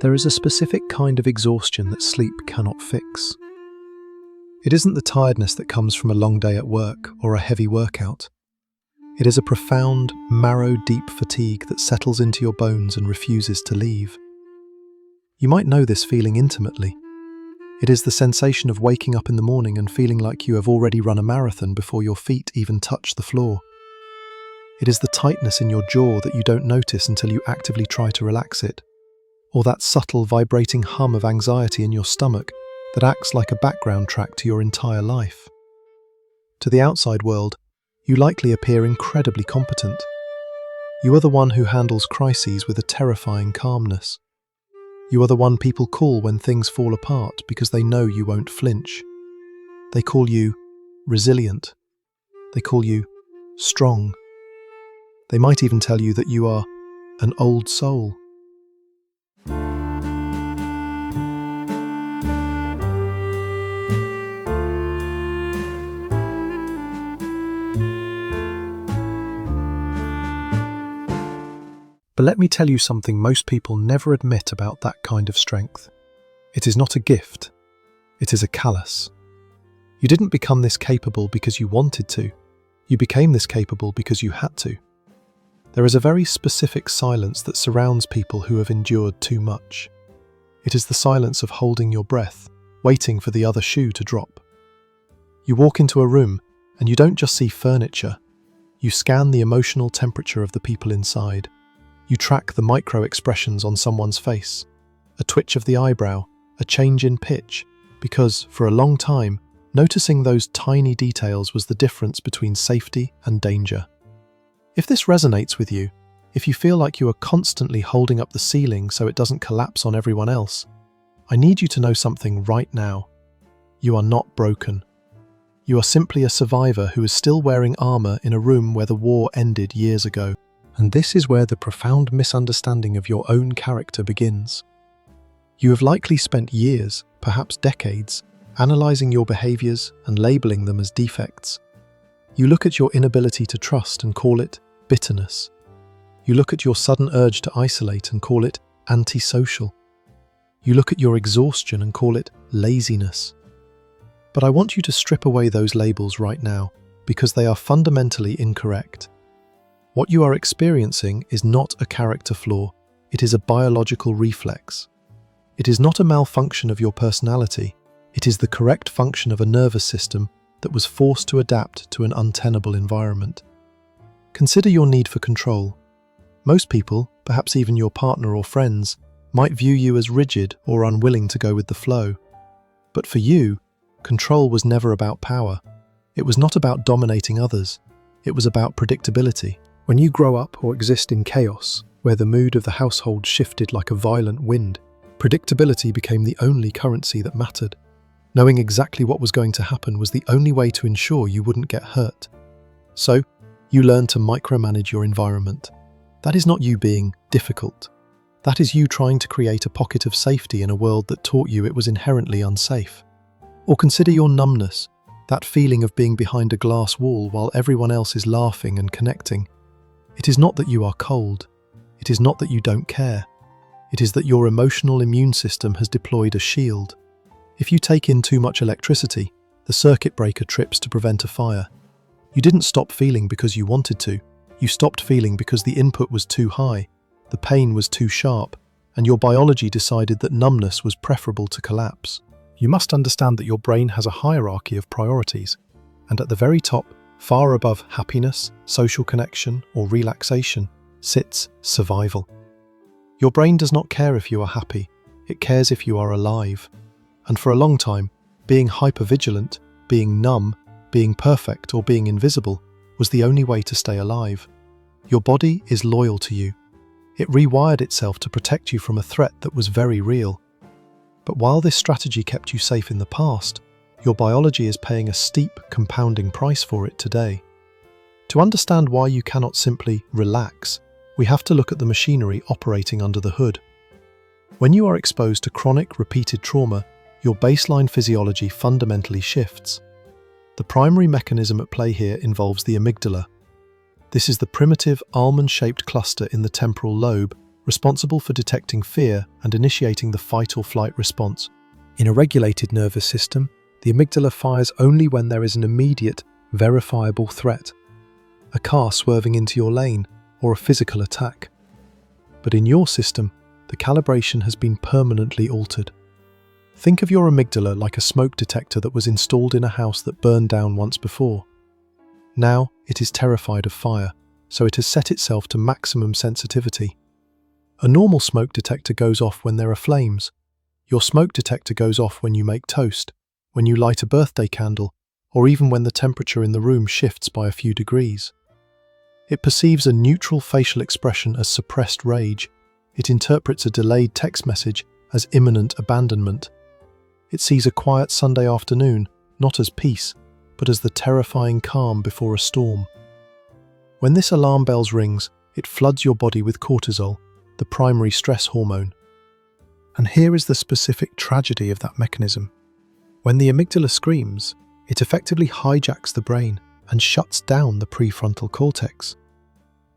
There is a specific kind of exhaustion that sleep cannot fix. It isn't the tiredness that comes from a long day at work or a heavy workout. It is a profound, marrow-deep fatigue that settles into your bones and refuses to leave. You might know this feeling intimately. It is the sensation of waking up in the morning and feeling like you have already run a marathon before your feet even touch the floor. It is the tightness in your jaw that you don't notice until you actively try to relax it, or that subtle vibrating hum of anxiety in your stomach that acts like a background track to your entire life. To the outside world, you likely appear incredibly competent. You are the one who handles crises with a terrifying calmness. You are the one people call when things fall apart because they know you won't flinch. They call you resilient. They call you strong. They might even tell you that you are an old soul. But let me tell you something most people never admit about that kind of strength. It is not a gift. It is a callus. You didn't become this capable because you wanted to. You became this capable because you had to. There is a very specific silence that surrounds people who have endured too much. It is the silence of holding your breath, waiting for the other shoe to drop. You walk into a room and you don't just see furniture. You scan the emotional temperature of the people inside. You track the micro-expressions on someone's face, a twitch of the eyebrow, a change in pitch, because, for a long time, noticing those tiny details was the difference between safety and danger. If this resonates with you, if you feel like you are constantly holding up the ceiling so it doesn't collapse on everyone else, I need you to know something right now. You are not broken. You are simply a survivor who is still wearing armor in a room where the war ended years ago. And this is where the profound misunderstanding of your own character begins. You have likely spent years, perhaps decades, analyzing your behaviors and labeling them as defects. You look at your inability to trust and call it bitterness. You look at your sudden urge to isolate and call it antisocial. You look at your exhaustion and call it laziness. But I want you to strip away those labels right now, because they are fundamentally incorrect. What you are experiencing is not a character flaw, it is a biological reflex. It is not a malfunction of your personality, it is the correct function of a nervous system that was forced to adapt to an untenable environment. Consider your need for control. Most people, perhaps even your partner or friends, might view you as rigid or unwilling to go with the flow. But for you, control was never about power. It was not about dominating others. It was about predictability. When you grow up or exist in chaos, where the mood of the household shifted like a violent wind, predictability became the only currency that mattered. Knowing exactly what was going to happen was the only way to ensure you wouldn't get hurt. So, you learn to micromanage your environment. That is not you being difficult. That is you trying to create a pocket of safety in a world that taught you it was inherently unsafe. Or consider your numbness, that feeling of being behind a glass wall while everyone else is laughing and connecting. It is not that you are cold. It is not that you don't care. It is that your emotional immune system has deployed a shield. If you take in too much electricity, the circuit breaker trips to prevent a fire. You didn't stop feeling because you wanted to. You stopped feeling because the input was too high, the pain was too sharp, and your biology decided that numbness was preferable to collapse. You must understand that your brain has a hierarchy of priorities, and at the very top, far above happiness, social connection, or relaxation, sits survival. Your brain does not care if you are happy, it cares if you are alive. And for a long time, being hyper-vigilant, being numb, being perfect, or being invisible was the only way to stay alive. Your body is loyal to you. It rewired itself to protect you from a threat that was very real. But while this strategy kept you safe in the past, your biology is paying a steep, compounding price for it today. To understand why you cannot simply relax, we have to look at the machinery operating under the hood. When you are exposed to chronic, repeated trauma, your baseline physiology fundamentally shifts. The primary mechanism at play here involves the amygdala. This is the primitive, almond-shaped cluster in the temporal lobe, responsible for detecting fear and initiating the fight or flight response. In a regulated nervous system, the amygdala fires only when there is an immediate, verifiable threat, a car swerving into your lane or a physical attack. But in your system, the calibration has been permanently altered. Think of your amygdala like a smoke detector that was installed in a house that burned down once before. Now it is terrified of fire, so it has set itself to maximum sensitivity. A normal smoke detector goes off when there are flames. Your smoke detector goes off when you make toast, when you light a birthday candle, or even when the temperature in the room shifts by a few degrees. It perceives a neutral facial expression as suppressed rage. It interprets a delayed text message as imminent abandonment. It sees a quiet Sunday afternoon not as peace, but as the terrifying calm before a storm. When this alarm bell rings, it floods your body with cortisol, the primary stress hormone. And here is the specific tragedy of that mechanism. When the amygdala screams, it effectively hijacks the brain and shuts down the prefrontal cortex.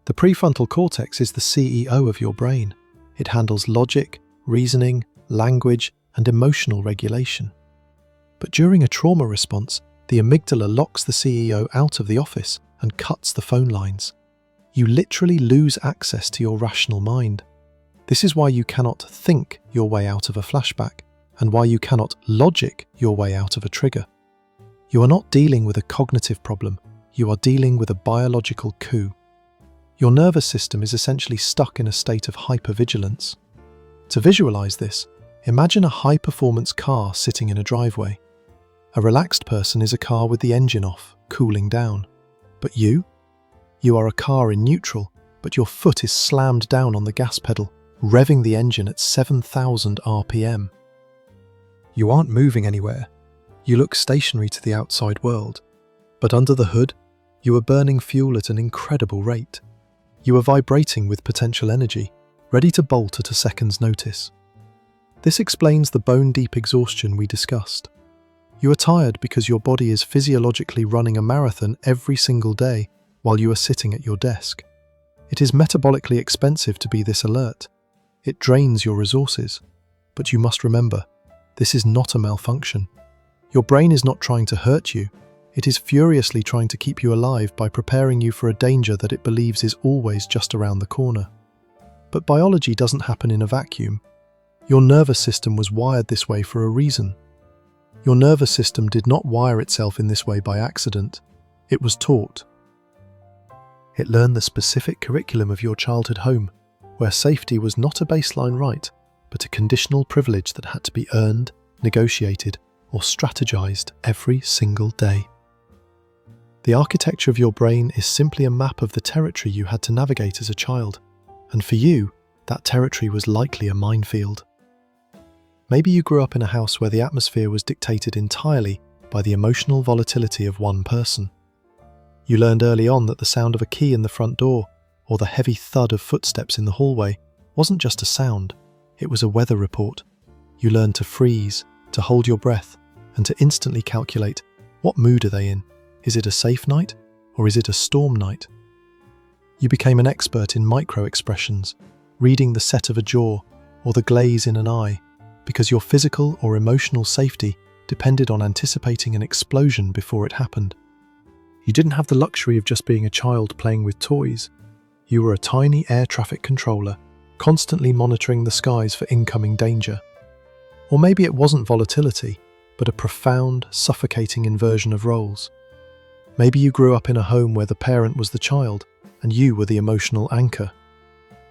The prefrontal cortex is the CEO of your brain. It handles logic, reasoning, language, and emotional regulation. But during a trauma response, the amygdala locks the CEO out of the office and cuts the phone lines. You literally lose access to your rational mind. This is why you cannot think your way out of a flashback, and why you cannot logic your way out of a trigger. You are not dealing with a cognitive problem, you are dealing with a biological coup. Your nervous system is essentially stuck in a state of hyper-vigilance. To visualize this, imagine a high-performance car sitting in a driveway. A relaxed person is a car with the engine off, cooling down. But you? You are a car in neutral, but your foot is slammed down on the gas pedal, revving the engine at 7,000 RPM. You aren't moving anywhere. You look stationary to the outside world. But under the hood, you are burning fuel at an incredible rate. You are vibrating with potential energy, ready to bolt at a second's notice. This explains the bone-deep exhaustion we discussed. You are tired because your body is physiologically running a marathon every single day while you are sitting at your desk. It is metabolically expensive to be this alert. It drains your resources. But you must remember, this is not a malfunction. Your brain is not trying to hurt you. It is furiously trying to keep you alive by preparing you for a danger that it believes is always just around the corner. But biology doesn't happen in a vacuum. Your nervous system was wired this way for a reason. Your nervous system did not wire itself in this way by accident. It was taught. It learned the specific curriculum of your childhood home, where safety was not a baseline right, but a conditional privilege that had to be earned, negotiated, or strategized every single day. The architecture of your brain is simply a map of the territory you had to navigate as a child, and for you, that territory was likely a minefield. Maybe you grew up in a house where the atmosphere was dictated entirely by the emotional volatility of one person. You learned early on that the sound of a key in the front door, or the heavy thud of footsteps in the hallway, wasn't just a sound, it was a weather report. You learned to freeze, to hold your breath, and to instantly calculate, what mood are they in? Is it a safe night, or is it a storm night? You became an expert in micro-expressions, reading the set of a jaw, or the glaze in an eye, because your physical or emotional safety depended on anticipating an explosion before it happened. You didn't have the luxury of just being a child playing with toys. You were a tiny air traffic controller, constantly monitoring the skies for incoming danger. Or maybe it wasn't volatility, but a profound, suffocating inversion of roles. Maybe you grew up in a home where the parent was the child, and you were the emotional anchor.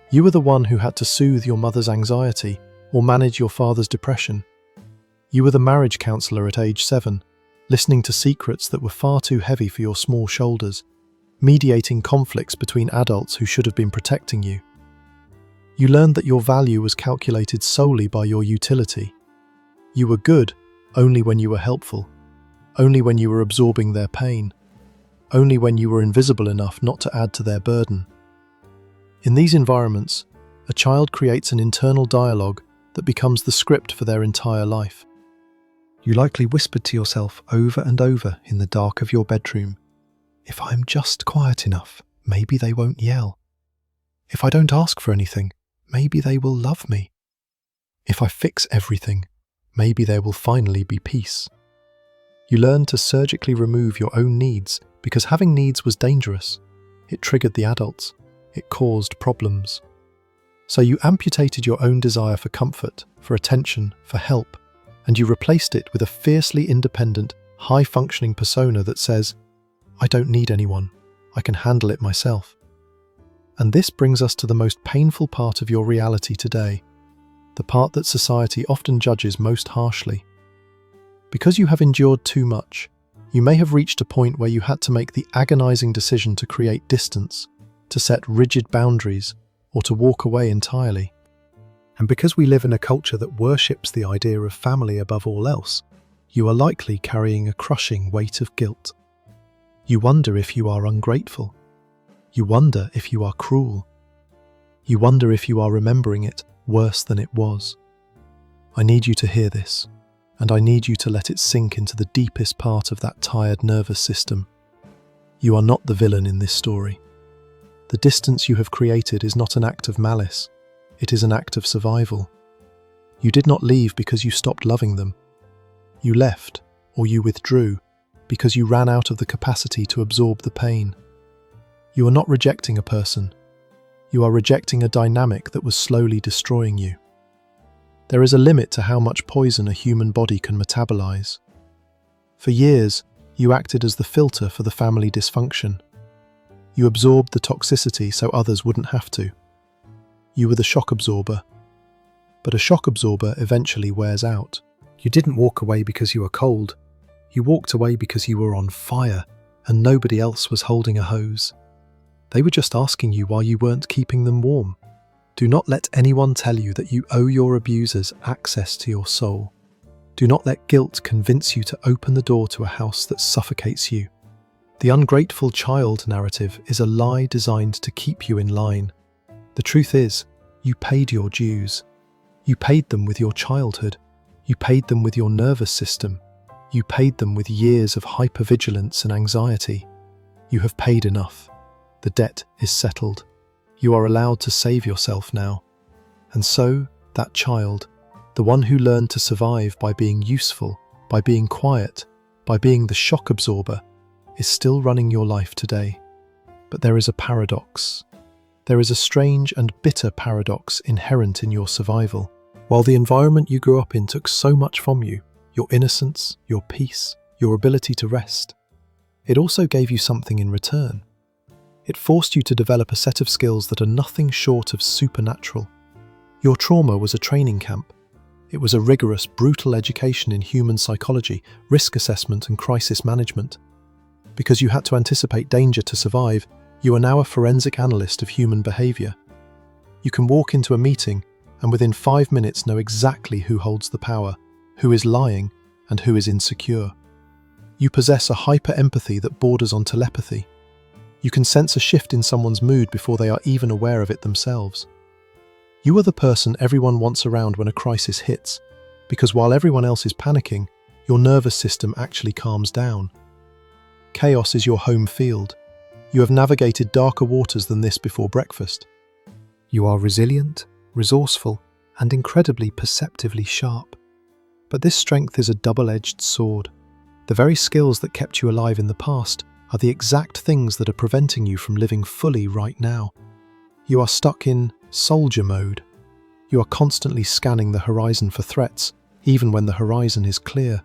You were the one who had to soothe your mother's anxiety or manage your father's depression. You were the marriage counselor at age 7, listening to secrets that were far too heavy for your small shoulders, mediating conflicts between adults who should have been protecting you. You learned that your value was calculated solely by your utility. You were good only when you were helpful, only when you were absorbing their pain, only when you were invisible enough not to add to their burden. In these environments, a child creates an internal dialogue that becomes the script for their entire life. You likely whispered to yourself over and over in the dark of your bedroom, "If I'm just quiet enough, maybe they won't yell. If I don't ask for anything, maybe they will love me. If I fix everything, maybe there will finally be peace. You learned to surgically remove your own needs because having needs was dangerous. It triggered the adults. It caused problems. So you amputated your own desire for comfort, for attention, for help, and you replaced it with a fiercely independent, high-functioning persona that says, I don't need anyone. I can handle it myself. And this brings us to the most painful part of your reality today, the part that society often judges most harshly. Because you have endured too much, you may have reached a point where you had to make the agonizing decision to create distance, to set rigid boundaries, or to walk away entirely. And because we live in a culture that worships the idea of family above all else, you are likely carrying a crushing weight of guilt. You wonder if you are ungrateful. You wonder if you are cruel. You wonder if you are remembering it worse than it was. I need you to hear this, and I need you to let it sink into the deepest part of that tired nervous system. You are not the villain in this story. The distance you have created is not an act of malice. It is an act of survival. You did not leave because you stopped loving them. You left, or you withdrew, because you ran out of the capacity to absorb the pain. You are not rejecting a person. You are rejecting a dynamic that was slowly destroying you. There is a limit to how much poison a human body can metabolize. For years, you acted as the filter for the family dysfunction. You absorbed the toxicity so others wouldn't have to. You were the shock absorber. But a shock absorber eventually wears out. You didn't walk away because you were cold. You walked away because you were on fire and nobody else was holding a hose. They were just asking you why you weren't keeping them warm. Do not let anyone tell you that you owe your abusers access to your soul. Do not let guilt convince you to open the door to a house that suffocates you. The ungrateful child narrative is a lie designed to keep you in line. The truth is, you paid your dues. You paid them with your childhood. You paid them with your nervous system. You paid them with years of hyper-vigilance and anxiety. You have paid enough. The debt is settled. You are allowed to save yourself now. And so, that child, the one who learned to survive by being useful, by being quiet, by being the shock absorber, is still running your life today. But there is a paradox. There is a strange and bitter paradox inherent in your survival. While the environment you grew up in took so much from you, your innocence, your peace, your ability to rest, it also gave you something in return. It forced you to develop a set of skills that are nothing short of supernatural. Your trauma was a training camp. It was a rigorous, brutal education in human psychology, risk assessment and crisis management. Because you had to anticipate danger to survive, you are now a forensic analyst of human behavior. You can walk into a meeting and within 5 minutes know exactly who holds the power, who is lying, and who is insecure. You possess a hyper-empathy that borders on telepathy. You can sense a shift in someone's mood before they are even aware of it themselves. You are the person everyone wants around when a crisis hits, because while everyone else is panicking, your nervous system actually calms down. Chaos is your home field. You have navigated darker waters than this before breakfast. You are resilient, resourceful, and incredibly perceptively sharp. But this strength is a double-edged sword. The very skills that kept you alive in the past are the exact things that are preventing you from living fully right now. You are stuck in soldier mode. You are constantly scanning the horizon for threats, even when the horizon is clear.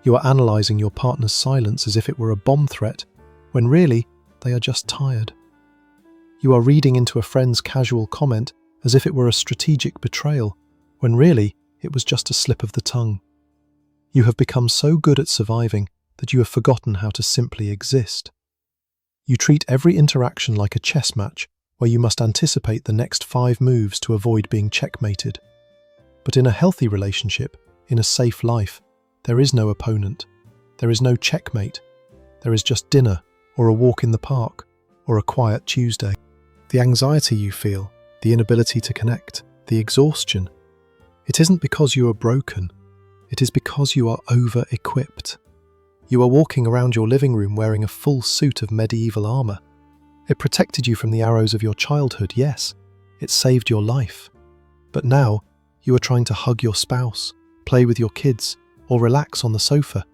You are analysing your partner's silence as if it were a bomb threat, when really, they are just tired. You are reading into a friend's casual comment as if it were a strategic betrayal, when really, it was just a slip of the tongue. You have become so good at surviving that you have forgotten how to simply exist. You treat every interaction like a chess match, where you must anticipate the next 5 moves to avoid being checkmated. But in a healthy relationship, in a safe life, there is no opponent. There is no checkmate. There is just dinner, or a walk in the park, or a quiet Tuesday. The anxiety you feel, the inability to connect, the exhaustion, it isn't because you are broken. It is because you are over-equipped. You are walking around your living room wearing a full suit of medieval armour. It protected you from the arrows of your childhood, yes. It saved your life. But now, you are trying to hug your spouse, play with your kids, or relax on the sofa,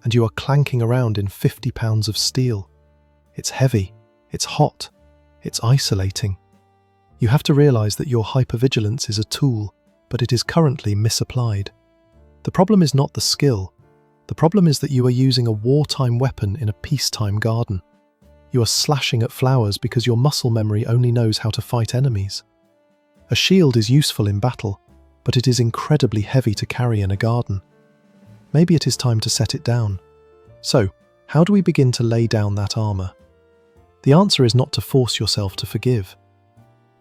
and you are clanking around in 50 pounds of steel. It's heavy, it's hot, it's isolating. You have to realize that your hypervigilance is a tool, but it is currently misapplied. The problem is not the skill. The problem is that you are using a wartime weapon in a peacetime garden. You are slashing at flowers because your muscle memory only knows how to fight enemies. A shield is useful in battle, but it is incredibly heavy to carry in a garden. Maybe it is time to set it down. So, how do we begin to lay down that armor? The answer is not to force yourself to forgive.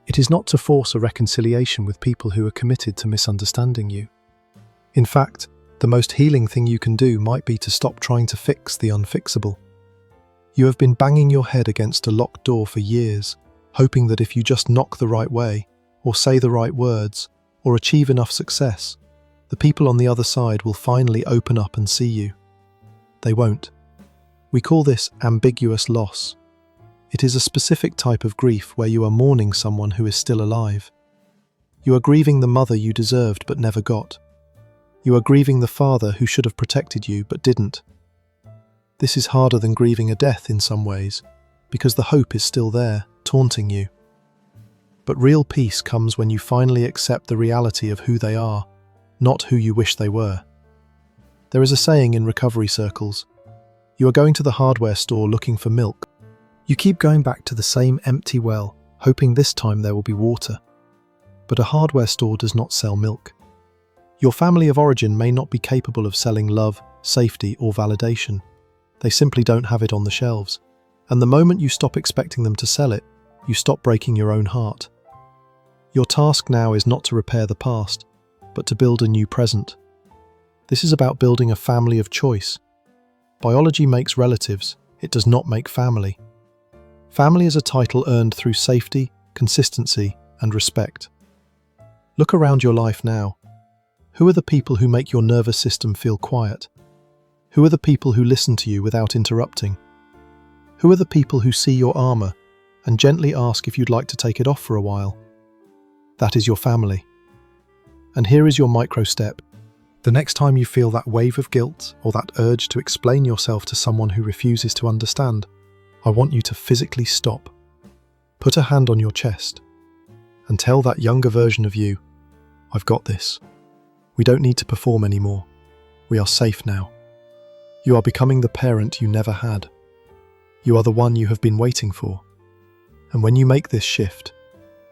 It is not to force a reconciliation with people who are committed to misunderstanding you. In fact, the most healing thing you can do might be to stop trying to fix the unfixable. You have been banging your head against a locked door for years, hoping that if you just knock the right way, or say the right words, or achieve enough success, the people on the other side will finally open up and see you. They won't. We call this ambiguous loss. It is a specific type of grief where you are mourning someone who is still alive. You are grieving the mother you deserved but never got. You are grieving the father who should have protected you but didn't. This is harder than grieving a death in some ways, because the hope is still there, taunting you. But real peace comes when you finally accept the reality of who they are, not who you wish they were. There is a saying in recovery circles: you are going to the hardware store looking for milk. You keep going back to the same empty well, hoping this time there will be water. But a hardware store does not sell milk. Your family of origin may not be capable of selling love, safety, or validation. They simply don't have it on the shelves. And the moment you stop expecting them to sell it, you stop breaking your own heart. Your task now is not to repair the past, but to build a new present. This is about building a family of choice. Biology makes relatives, it does not make family. Family is a title earned through safety, consistency, and respect. Look around your life now. Who are the people who make your nervous system feel quiet? Who are the people who listen to you without interrupting? Who are the people who see your armor and gently ask if you'd like to take it off for a while? That is your family. And here is your micro step. The next time you feel that wave of guilt or that urge to explain yourself to someone who refuses to understand, I want you to physically stop. Put a hand on your chest and tell that younger version of you, I've got this. We don't need to perform anymore. We are safe now. You are becoming the parent you never had. You are the one you have been waiting for. And when you make this shift,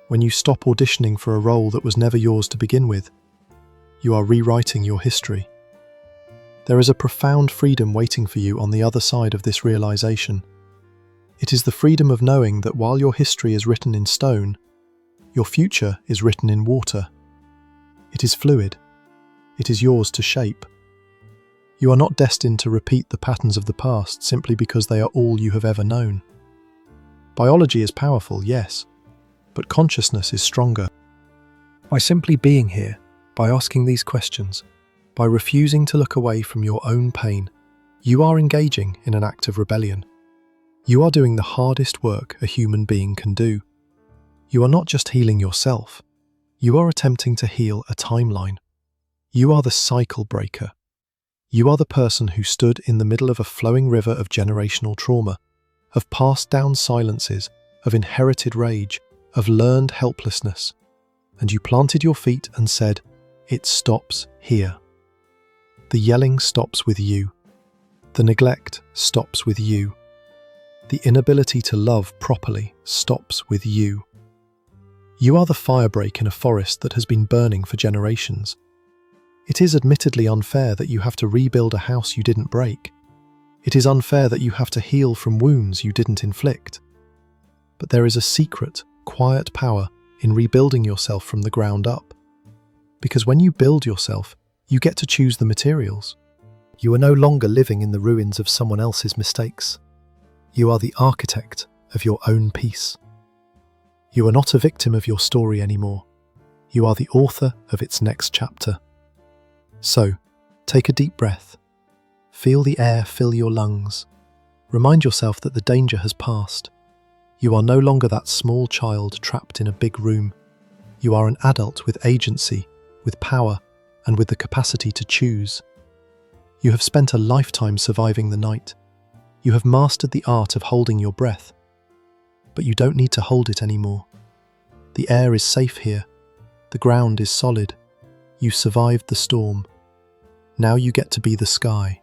when you stop auditioning for a role that was never yours to begin with, you are rewriting your history. There is a profound freedom waiting for you on the other side of this realization. It is the freedom of knowing that while your history is written in stone, your future is written in water. It is fluid. It is yours to shape. You are not destined to repeat the patterns of the past simply because they are all you have ever known. Biology is powerful, yes, but consciousness is stronger. By simply being here, by asking these questions, by refusing to look away from your own pain, you are engaging in an act of rebellion. You are doing the hardest work a human being can do. You are not just healing yourself, you are attempting to heal a timeline. You are the cycle breaker. You are the person who stood in the middle of a flowing river of generational trauma, of passed down silences, of inherited rage, of learned helplessness. And you planted your feet and said, it stops here. The yelling stops with you. The neglect stops with you. The inability to love properly stops with you. You are the firebreak in a forest that has been burning for generations. It is admittedly unfair that you have to rebuild a house you didn't break. It is unfair that you have to heal from wounds you didn't inflict. But there is a secret, quiet power in rebuilding yourself from the ground up. Because when you build yourself, you get to choose the materials. You are no longer living in the ruins of someone else's mistakes. You are the architect of your own peace. You are not a victim of your story anymore. You are the author of its next chapter. So, take a deep breath. Feel the air fill your lungs. Remind yourself that the danger has passed. You are no longer that small child trapped in a big room. You are an adult with agency, with power, and with the capacity to choose. You have spent a lifetime surviving the night. You have mastered the art of holding your breath. But you don't need to hold it anymore. The air is safe here. The ground is solid. You survived the storm. Now you get to be the sky.